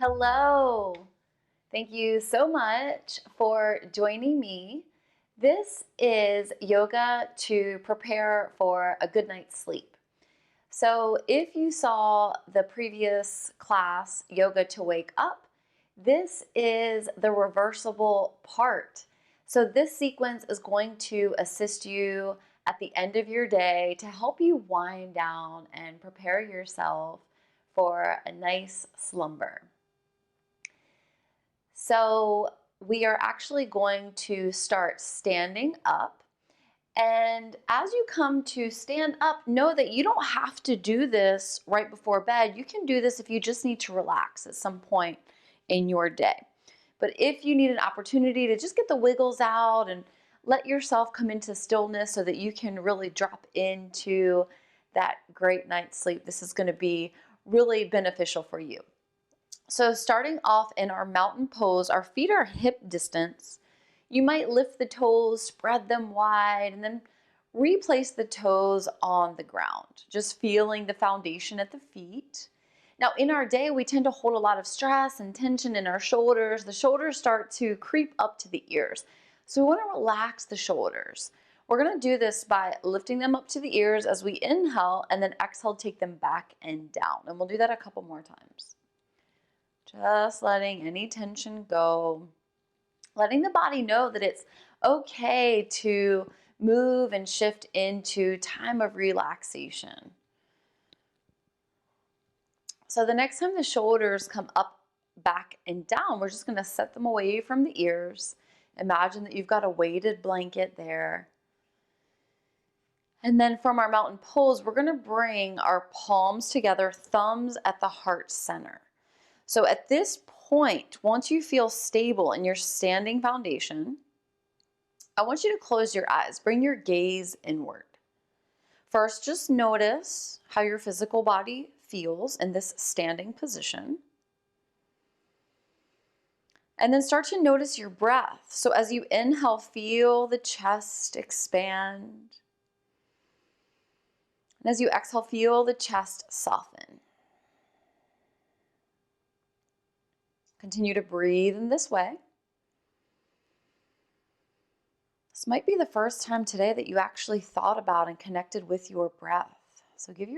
Hello. Thank you so much for joining me. This is yoga to prepare for a good night's sleep. So if you saw the previous class, Yoga to Wake Up, this is the reversible part. So this sequence is going to assist you at the end of your day to help you wind down and prepare yourself for a nice slumber. So we are actually going to start standing up. And as you come to stand up, know that you don't have to do this right before bed. You can do this if you just need to relax at some point in your day. But if you need an opportunity to just get the wiggles out and let yourself come into stillness so that you can really drop into that great night's sleep, this is going to be really beneficial for you. So starting off in our mountain pose, our feet are hip distance. You might lift the toes, spread them wide, and then replace the toes on the ground, just feeling the foundation at the feet. Now in our day, we tend to hold a lot of stress and tension in our shoulders. The shoulders start to creep up to the ears. So we want to relax the shoulders. We're going to do this by lifting them up to the ears as we inhale, and then exhale, take them back and down. And we'll do that a couple more times. Just letting any tension go. Letting the body know that it's okay to move and shift into time of relaxation. So the next time the shoulders come up, back, and down, we're just going to set them away from the ears. Imagine that you've got a weighted blanket there. And then from our mountain pose, we're going to bring our palms together, thumbs at the heart center. So at this point, once you feel stable in your standing foundation, I want you to close your eyes. Bring your gaze inward. First, just notice how your physical body feels in this standing position. And then start to notice your breath. So as you inhale, feel the chest expand. And as you exhale, feel the chest soften. Continue to breathe in this way. This might be the first time today that you actually thought about and connected with your breath. So give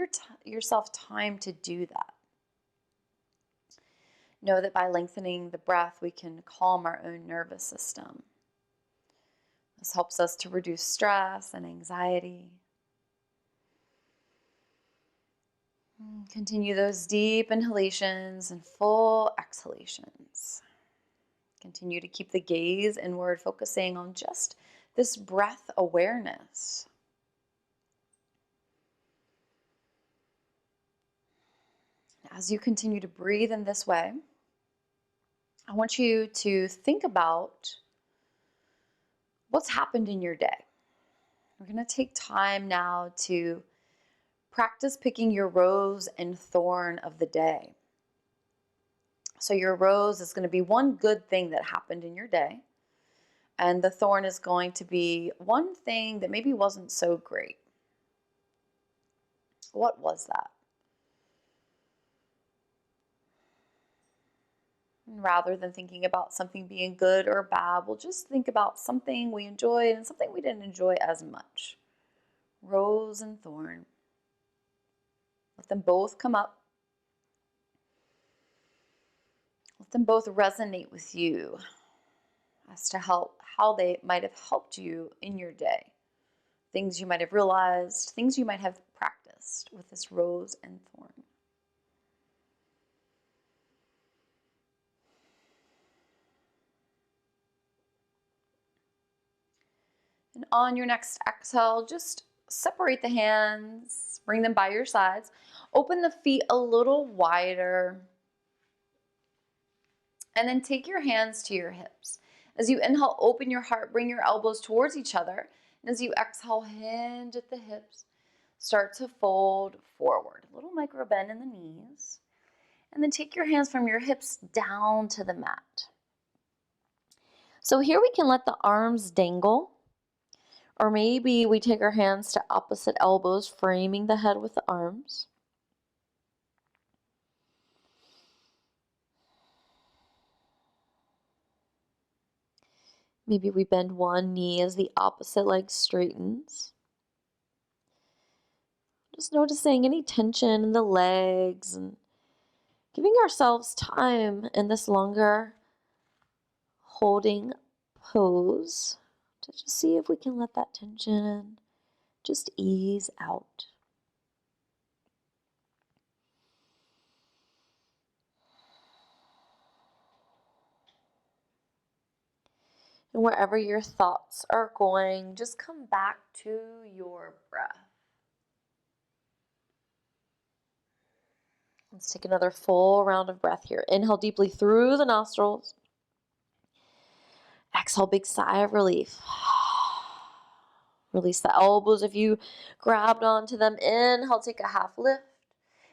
yourself time to do that. Know that by lengthening the breath, we can calm our own nervous system. This helps us to reduce stress and anxiety. Continue those deep inhalations and full exhalations. Continue to keep the gaze inward, focusing on just this breath awareness. As you continue to breathe in this way, I want you to think about what's happened in your day. We're going to take time now to practice picking your rose and thorn of the day. So your rose is going to be one good thing that happened in your day. And the thorn is going to be one thing that maybe wasn't so great. What was that? And rather than thinking about something being good or bad, we'll just think about something we enjoyed and something we didn't enjoy as much. Rose and thorn. Let them both come up. Let them both resonate with you as to how they might have helped you in your day. Things you might have realized, things you might have practiced with this rose and thorn. And on your next exhale, just separate the hands, bring them by your sides. Open the feet a little wider. And then take your hands to your hips. As you inhale, open your heart, bring your elbows towards each other. And as you exhale, hinge at the hips. Start to fold forward. A little micro bend in the knees. And then take your hands from your hips down to the mat. So here we can let the arms dangle. Or maybe we take our hands to opposite elbows, framing the head with the arms. Maybe we bend one knee as the opposite leg straightens. Just noticing any tension in the legs and giving ourselves time in this longer holding pose to just see if we can let that tension just ease out. And wherever your thoughts are going, just come back to your breath. Let's take another full round of breath here. Inhale deeply through the nostrils. Exhale, big sigh of relief. Release the elbows if you grabbed onto them. Inhale, take a half lift.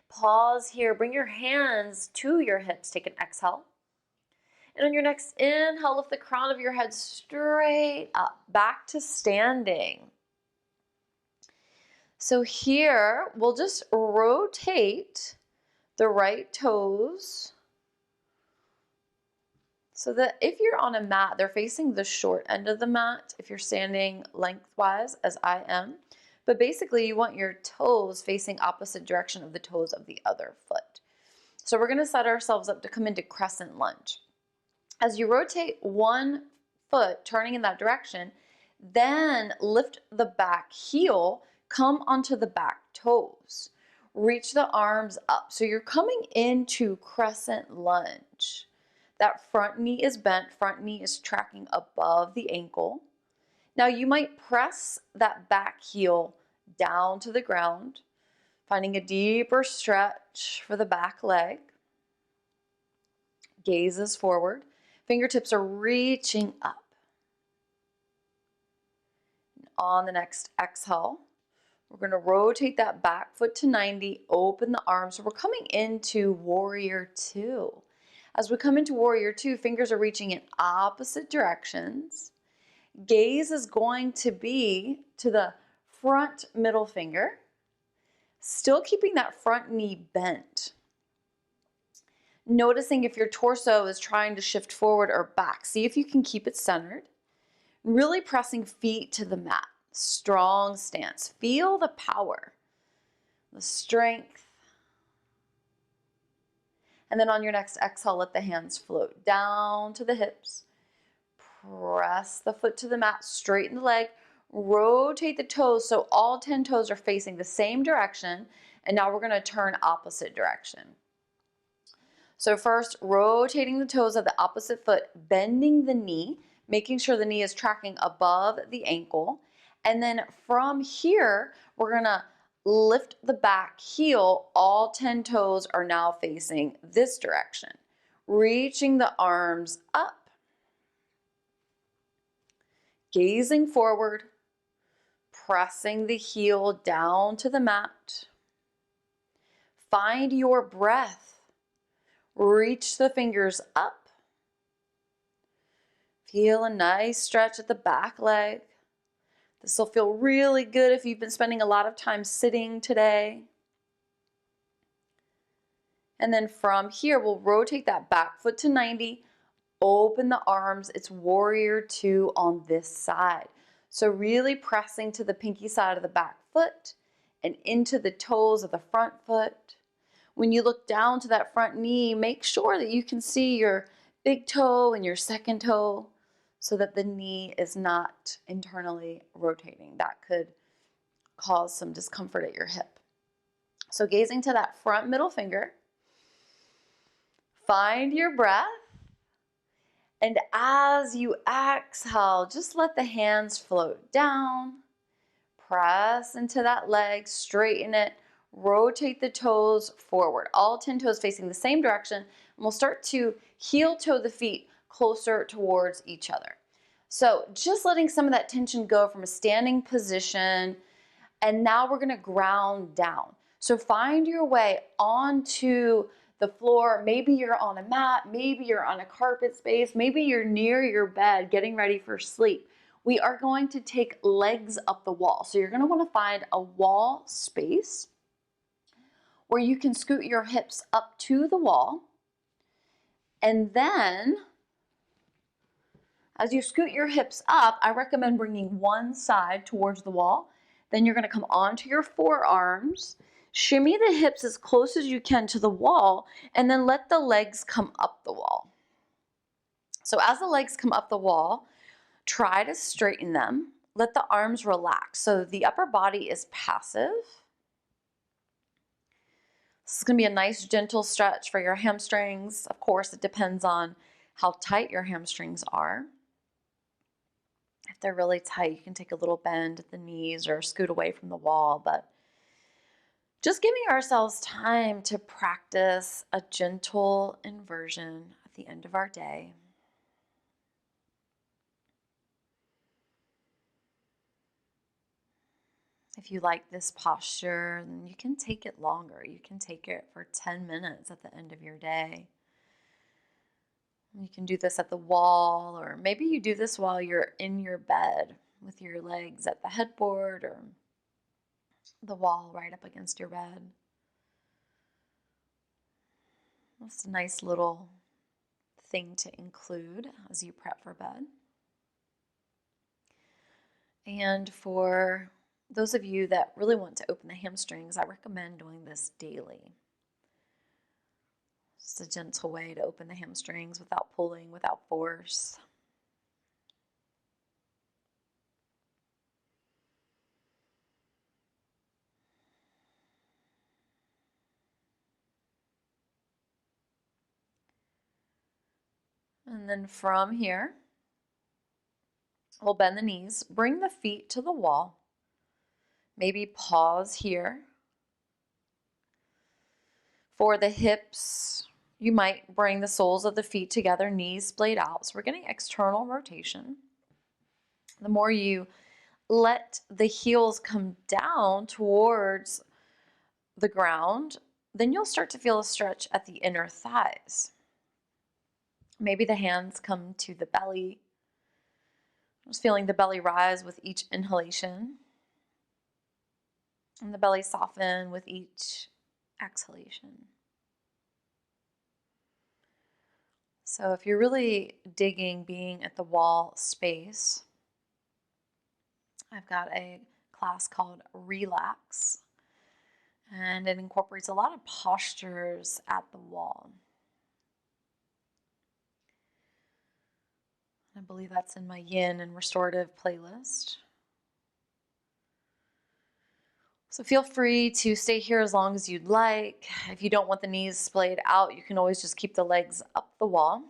Pause here. Bring your hands to your hips. Take an exhale. And on your next inhale, lift the crown of your head straight up, back to standing. So here, we'll just rotate the right toes so that if you're on a mat, they're facing the short end of the mat if you're standing lengthwise, as I am. But basically, you want your toes facing opposite direction of the toes of the other foot. So we're going to set ourselves up to come into crescent lunge. As you rotate one foot, turning in that direction, then lift the back heel, come onto the back toes. Reach the arms up. So you're coming into crescent lunge. That front knee is bent, front knee is tracking above the ankle. Now you might press that back heel down to the ground, finding a deeper stretch for the back leg. Gaze is forward. Fingertips are reaching up. On the next exhale, we're going to rotate that back foot to 90, open the arms. So we're coming into Warrior Two. As we come into Warrior Two, fingers are reaching in opposite directions. Gaze is going to be to the front middle finger, still keeping that front knee bent. Noticing if your torso is trying to shift forward or back. See if you can keep it centered. Really pressing feet to the mat. Strong stance. Feel the power, the strength. And then on your next exhale, let the hands float down to the hips. Press the foot to the mat, straighten the leg, rotate the toes so all 10 toes are facing the same direction. And now we're going to turn opposite direction. So first, rotating the toes of the opposite foot, bending the knee, making sure the knee is tracking above the ankle. And then from here, we're going to lift the back heel. All 10 toes are now facing this direction. Reaching the arms up. Gazing forward. Pressing the heel down to the mat. Find your breath. Reach the fingers up. Feel a nice stretch at the back leg. This will feel really good if you've been spending a lot of time sitting today. And then from here, we'll rotate that back foot to 90, open the arms. It's Warrior Two on this side. So really pressing to the pinky side of the back foot and into the toes of the front foot. When you look down to that front knee, make sure that you can see your big toe and your second toe so that the knee is not internally rotating. That could cause some discomfort at your hip. So gazing to that front middle finger, find your breath, and as you exhale, just let the hands float down, press into that leg, straighten it, rotate the toes forward, all 10 toes facing the same direction, and we'll start to heel toe the feet closer towards each other. So just letting some of that tension go from a standing position, and now we're going to ground down. So find your way onto the floor. Maybe you're on a mat, maybe you're on a carpet space, maybe you're near your bed getting ready for sleep. We are going to take legs up the wall. So you're going to want to find a wall space where you can scoot your hips up to the wall. And then, As you scoot your hips up, I recommend bringing one side towards the wall. Then you're going to come onto your forearms, shimmy the hips as close as you can to the wall, and then let the legs come up the wall. So as the legs come up the wall, try to straighten them. Let the arms relax. So the upper body is passive. This is going to be a nice gentle stretch for your hamstrings. Of course, it depends on how tight your hamstrings are. If they're really tight, you can take a little bend at the knees or scoot away from the wall, but just giving ourselves time to practice a gentle inversion at the end of our day. If you like this posture, then you can take it longer. You can take it for 10 minutes at the end of your day. You can do this at the wall, or maybe you do this while you're in your bed with your legs at the headboard or the wall right up against your bed. That's a nice little thing to include as you prep for bed. And for those of you that really want to open the hamstrings, I recommend doing this daily. Just a gentle way to open the hamstrings without pulling, without force. And then from here, we'll bend the knees, bring the feet to the wall. Maybe pause here. For the hips, you might bring the soles of the feet together, knees splayed out. So we're getting external rotation. The more you let the heels come down towards the ground, then you'll start to feel a stretch at the inner thighs. Maybe the hands come to the belly. Just feeling the belly rise with each inhalation and the belly soften with each exhalation. So if you're really digging being at the wall space, I've got a class called Relax, and it incorporates a lot of postures at the wall. I believe that's in my Yin and Restorative playlist. So feel free to stay here as long as you'd like. If you don't want the knees splayed out, you can always just keep the legs up the wall.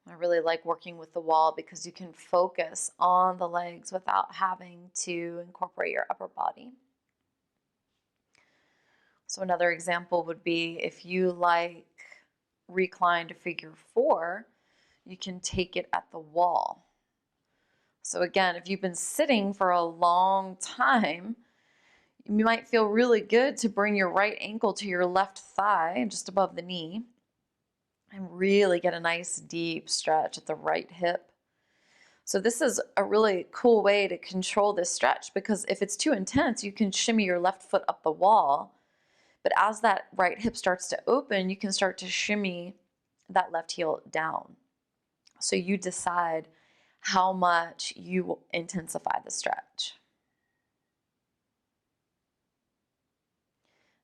I really like working with the wall because you can focus on the legs without having to incorporate your upper body. So another example would be if you like reclined figure 4, you can take it at the wall. So again, if you've been sitting for a long time, you might feel really good to bring your right ankle to your left thigh, just above the knee, and really get a nice deep stretch at the right hip. So this is a really cool way to control this stretch, because if it's too intense, you can shimmy your left foot up the wall. But as that right hip starts to open, you can start to shimmy that left heel down. So you decide how much you will intensify the stretch.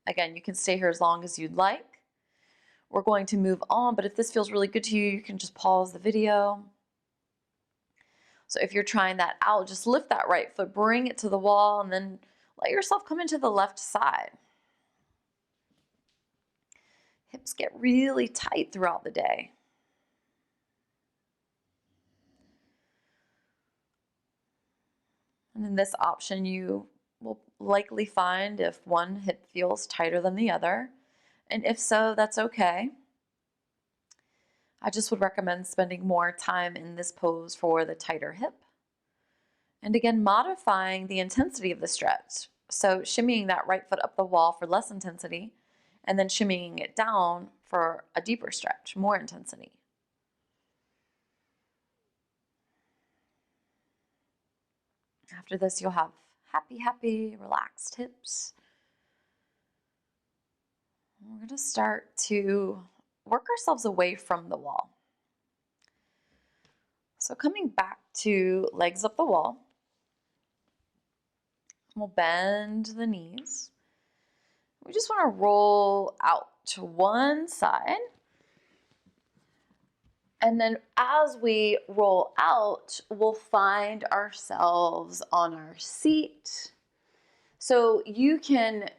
Again, you can stay here as long as you'd like. We're going to move on, but if this feels really good to you, you can just pause the video. So if you're trying that out, just lift that right foot, bring it to the wall, and then let yourself come into the left side. Hips get really tight throughout the day. And in this option, you will likely find if one hip feels tighter than the other. And if so, that's okay. I just would recommend spending more time in this pose for the tighter hip. And again, modifying the intensity of the stretch. So shimmying that right foot up the wall for less intensity, and then shimmying it down for a deeper stretch, more intensity. After this, you'll have happy, relaxed hips. We're going to start to work ourselves away from the wall. So coming back to legs up the wall, we'll bend the knees. We just want to roll out to one side. And then as we roll out, we'll find ourselves on our seat. So you can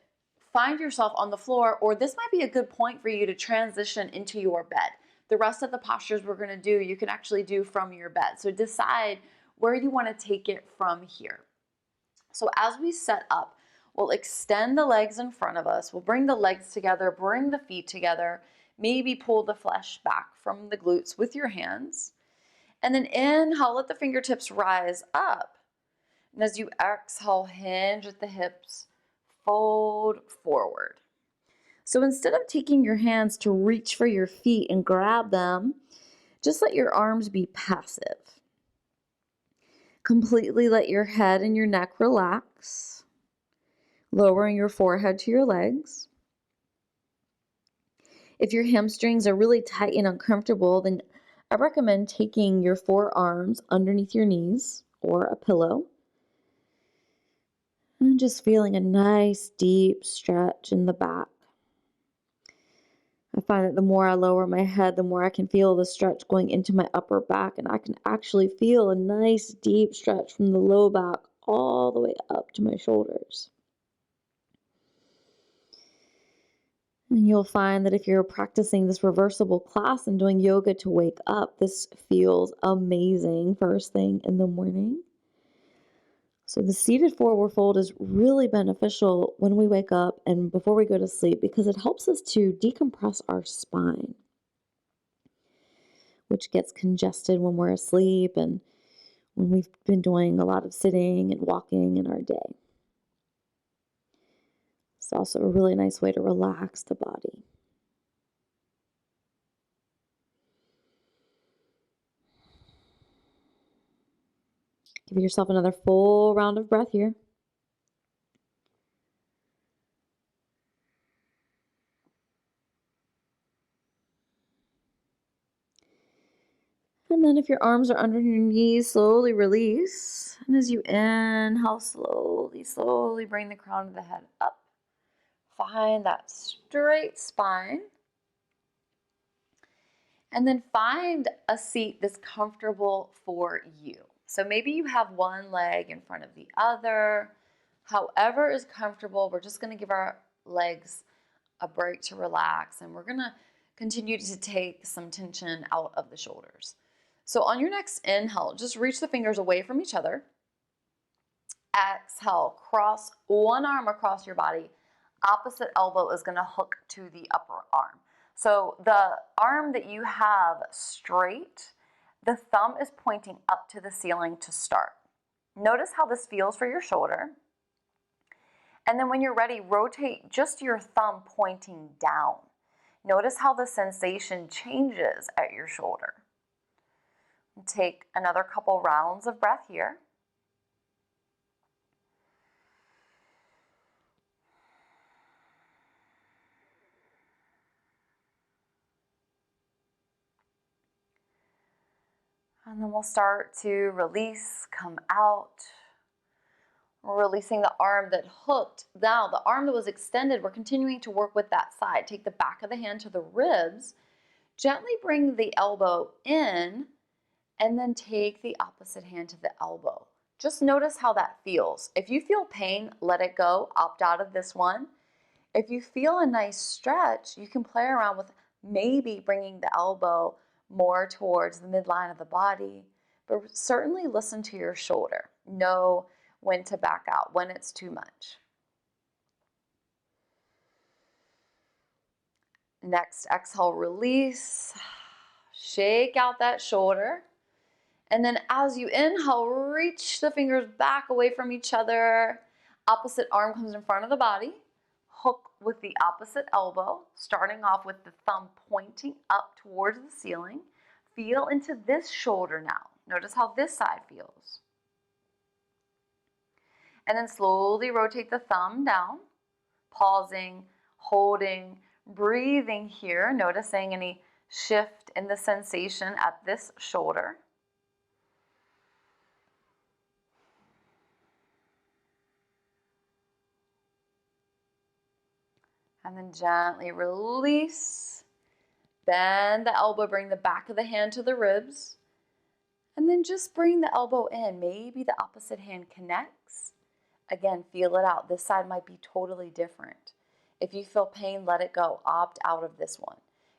find yourself on the floor, or this might be a good point for you to transition into your bed. The rest of the postures we're going to do, you can actually do from your bed. So decide where you want to take it from here. So as we set up, we'll extend the legs in front of us. We'll bring the legs together, bring the feet together, maybe pull the flesh back from the glutes with your hands. And then inhale, let the fingertips rise up. And as you exhale, hinge at the hips, fold forward. So instead of taking your hands to reach for your feet and grab them, just let your arms be passive. Completely let your head and your neck relax, lowering your forehead to your legs. If your hamstrings are really tight and uncomfortable, then I recommend taking your forearms underneath your knees or a pillow. And just feeling a nice deep stretch in the back. I find that the more I lower my head, the more I can feel the stretch going into my upper back, and I can actually feel a nice deep stretch from the low back all the way up to my shoulders. And you'll find that if you're practicing this reversible class and doing yoga to wake up, this feels amazing first thing in the morning. So the seated forward fold is really beneficial when we wake up and before we go to sleep because it helps us to decompress our spine, which gets congested when we're asleep and when we've been doing a lot of sitting and walking in our day. It's also a really nice way to relax the body. Give yourself another full round of breath here. And then if your arms are under your knees, slowly release. And as you inhale, slowly bring the crown of the head up. Find that straight spine. And then find a seat that's comfortable for you. So maybe you have one leg in front of the other. However is comfortable, we're just going to give our legs a break to relax, and we're going to continue to take some tension out of the shoulders. So on your next inhale, just reach the fingers away from each other. Exhale, cross one arm across your body. Opposite elbow is going to hook to the upper arm. So the arm that you have straight, the thumb is pointing up to the ceiling to start. Notice how this feels for your shoulder. And then when you're ready, rotate just your thumb pointing down. Notice how the sensation changes at your shoulder. Take another couple rounds of breath here. And then we'll start to release, come out. We're releasing the arm that hooked. Now, the arm that was extended, we're continuing to work with that side. Take the back of the hand to the ribs. Gently bring the elbow in, and then take the opposite hand to the elbow. Just notice how that feels. If you feel pain, let it go. Opt out of this one. If you feel a nice stretch, you can play around with maybe bringing the elbow more towards the midline of the body, but certainly listen to your shoulder. Know when to back out, when it's too much. Next, exhale, release. Shake out that shoulder. And then as you inhale, reach the fingers back away from each other. Opposite arm comes in front of the body. Hook with the opposite elbow, starting off with the thumb pointing up towards the ceiling. Feel into this shoulder now. Notice how this side feels. And then slowly rotate the thumb down, pausing, holding, Breathing here, noticing any shift in the sensation at this shoulder. And then gently release. Bend the elbow, bring the back of the hand to the ribs. And then just bring the elbow in. Maybe the opposite hand connects. Again, feel it out. This side might be totally different. If you feel pain, let it go. Opt out of this one.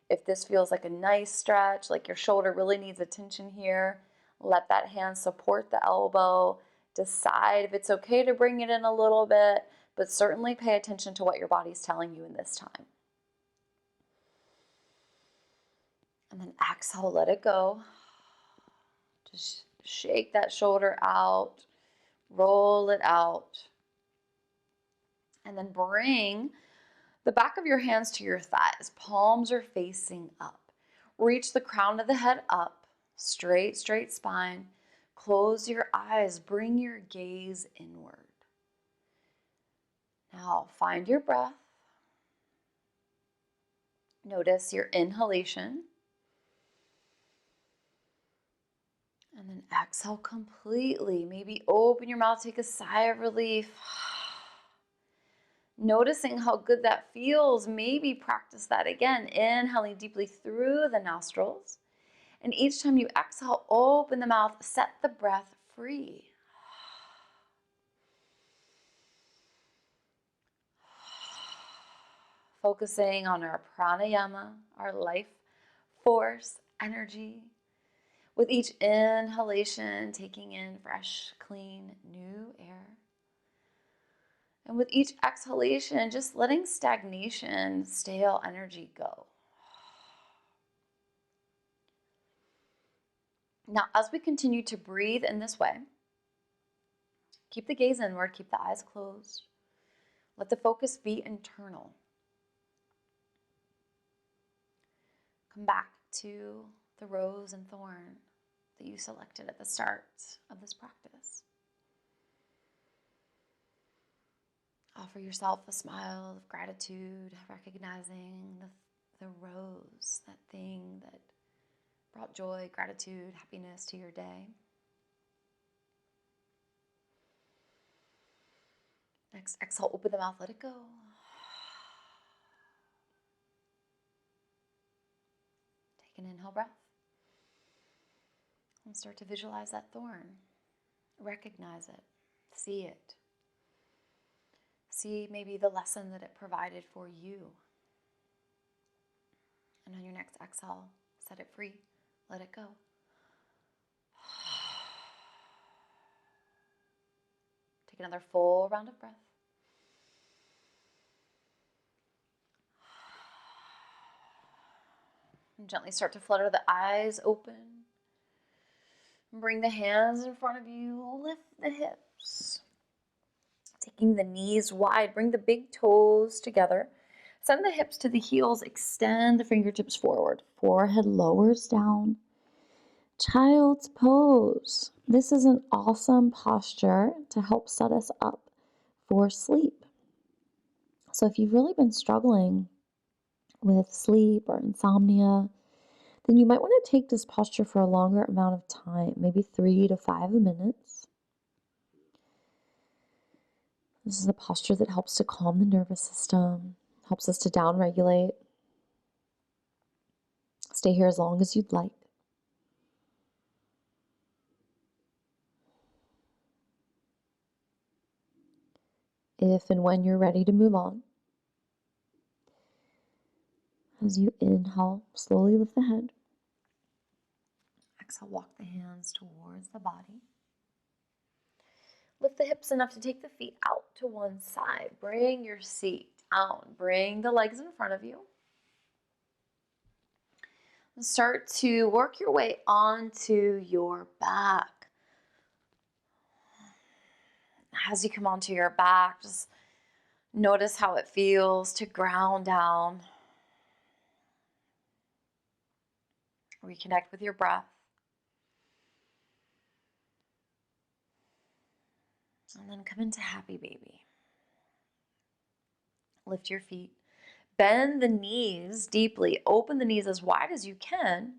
If this feels like a nice stretch, like your shoulder really needs attention here, let that hand support the elbow. Decide if it's okay to bring it in a little bit, but certainly pay attention to what your body's telling you in this time. And then exhale, let it go. Just shake that shoulder out, roll it out. And then bring the back of your hands to your thighs. Palms are facing up. Reach the crown of the head up, straight spine. Close your eyes, bring your gaze inward. Now find your breath. Notice your inhalation. And then exhale completely. Maybe open your mouth, take a sigh of relief. Noticing how good that feels, maybe practice that again. Inhaling deeply through the nostrils. And each time you exhale, open the mouth, set the breath free. Focusing on our pranayama, our life force, energy. With each inhalation, taking in fresh, clean, new air. And with each exhalation, just letting stagnation, stale energy go. Now, as we continue to breathe in this way, keep the gaze inward, keep the eyes closed. Let the focus be internal. Come back to the rose and thorn that you selected at the start of this practice. Offer yourself a smile of gratitude, recognizing the rose, that thing that brought joy, gratitude, happiness to your day. Next, exhale, open the mouth, let it go. Take an inhale breath. And start to visualize that thorn. Recognize it. See it. See maybe the lesson that it provided for you. And on your next exhale, set it free. Let it go. Take another full round of breath. And gently start to flutter the eyes open. Bring the hands in front of you. Lift the hips. Taking the knees wide. Bring the big toes together. Send the hips to the heels. Extend the fingertips forward. Forehead lowers down. Child's pose. This is an awesome posture to help set us up for sleep. So if you've really been struggling with sleep or insomnia, then you might want to take this posture for a longer amount of time, maybe 3 to 5 minutes. This is a posture that helps to calm the nervous system, helps us to downregulate. Stay here as long as you'd like. If and when you're ready to move on, as you inhale, slowly lift the head. Exhale, walk the hands towards the body. Lift the hips enough to take the feet out to one side. Bring your seat down. Bring the legs in front of you. And start to work your way onto your back. As you come onto your back, just notice how it feels to ground down. Reconnect with your breath. And then come into happy baby. Lift your feet. Bend the knees deeply, open the knees as wide as you can,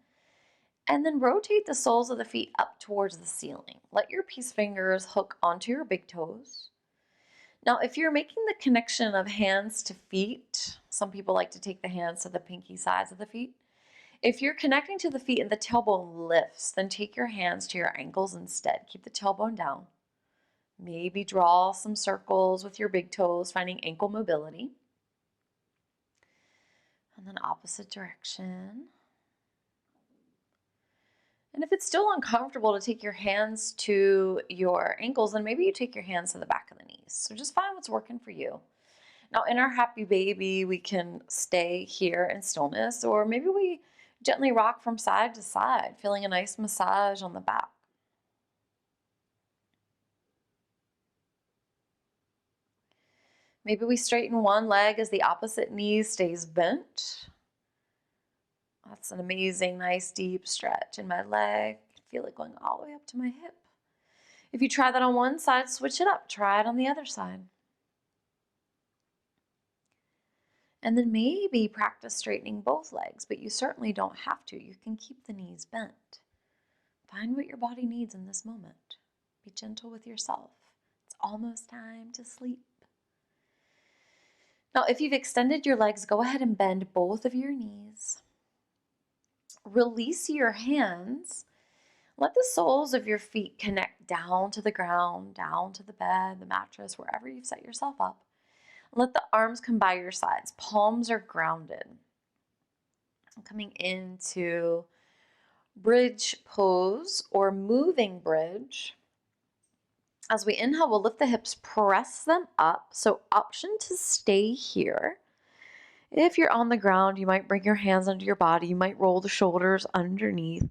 and then rotate the soles of the feet up towards the ceiling. Let your peace fingers hook onto your big toes. Now, if you're making the connection of hands to feet, some people like to take the hands to the pinky sides of the feet. If you're connecting to the feet and the tailbone lifts, then take your hands to your ankles instead. Keep the tailbone down. Maybe draw some circles with your big toes, finding ankle mobility. And then opposite direction. And if it's still uncomfortable to take your hands to your ankles, then maybe you take your hands to the back of the knees. So just find what's working for you. Now in our happy baby, we can stay here in stillness, or maybe we gently rock from side to side, feeling a nice massage on the back. Maybe we straighten one leg as the opposite knee stays bent. That's an amazing, nice, deep stretch in my leg. I can feel it going all the way up to my hip. If you try that on one side, switch it up. Try it on the other side. And then maybe practice straightening both legs, but you certainly don't have to. You can keep the knees bent. Find what your body needs in this moment. Be gentle with yourself. It's almost time to sleep. Now, if you've extended your legs, go ahead and bend both of your knees. Release your hands. Let the soles of your feet connect down to the ground, down to the bed, the mattress, wherever you've set yourself up. Let the arms come by your sides. Palms are grounded. Coming into bridge pose or moving bridge. As we inhale, we'll lift the hips, press them up. So option to stay here. If you're on the ground, you might bring your hands under your body. You might roll the shoulders underneath,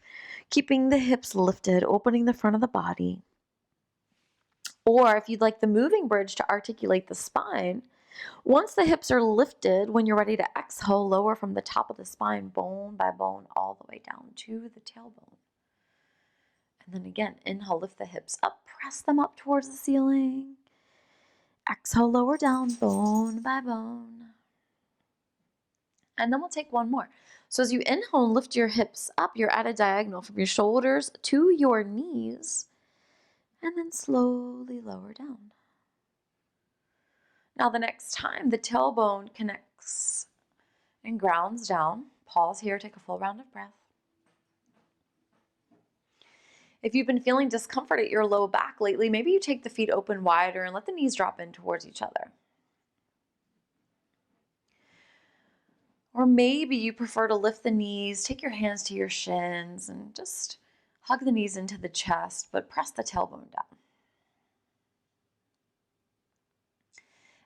keeping the hips lifted, opening the front of the body. Or if you'd like the moving bridge to articulate the spine, once the hips are lifted, when you're ready to exhale, lower from the top of the spine, bone by bone, all the way down to the tailbone. And then again, inhale, lift the hips up, press them up towards the ceiling. Exhale, lower down, bone by bone. And then we'll take one more. So as you inhale and lift your hips up, you're at a diagonal from your shoulders to your knees, and then slowly lower down. Now the next time the tailbone connects and grounds down, pause here, take a full round of breath. If you've been feeling discomfort at your low back lately, maybe you take the feet open wider and let the knees drop in towards each other. Or maybe you prefer to lift the knees, take your hands to your shins, and just hug the knees into the chest, but press the tailbone down.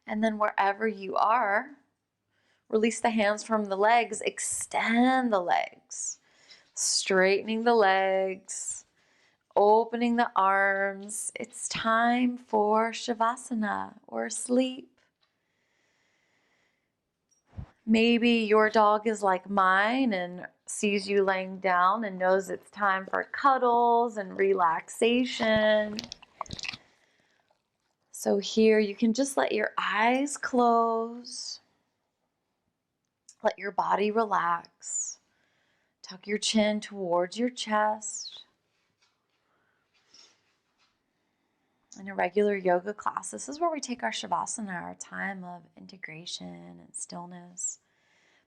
And then wherever you are, release the hands from the legs, extend the legs, straightening the legs, opening the arms. It's time for Savasana or sleep. Maybe your dog is like mine and sees you laying down and knows it's time for cuddles and relaxation. So here you can just let your eyes close. Let your body relax. Tuck your chin towards your chest. In a regular yoga class, this is where we take our Savasana, our time of integration and stillness.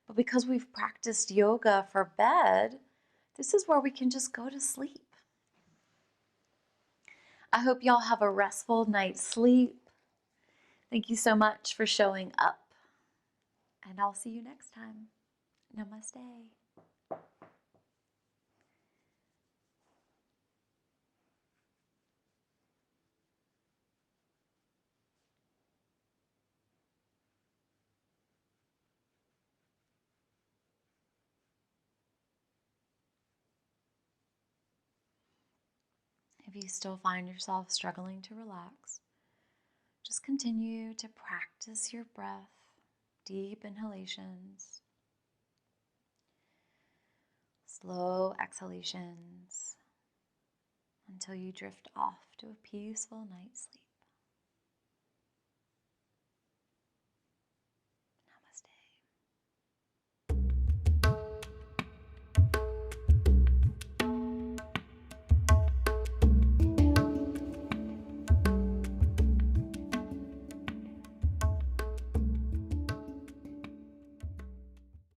But because we've practiced yoga for bed, this is where we can just go to sleep. I hope y'all have a restful night's sleep. Thank you so much for showing up, and I'll see you next time. Namaste. If you still find yourself struggling to relax, just continue to practice your breath, deep inhalations, slow exhalations, until you drift off to a peaceful night's sleep.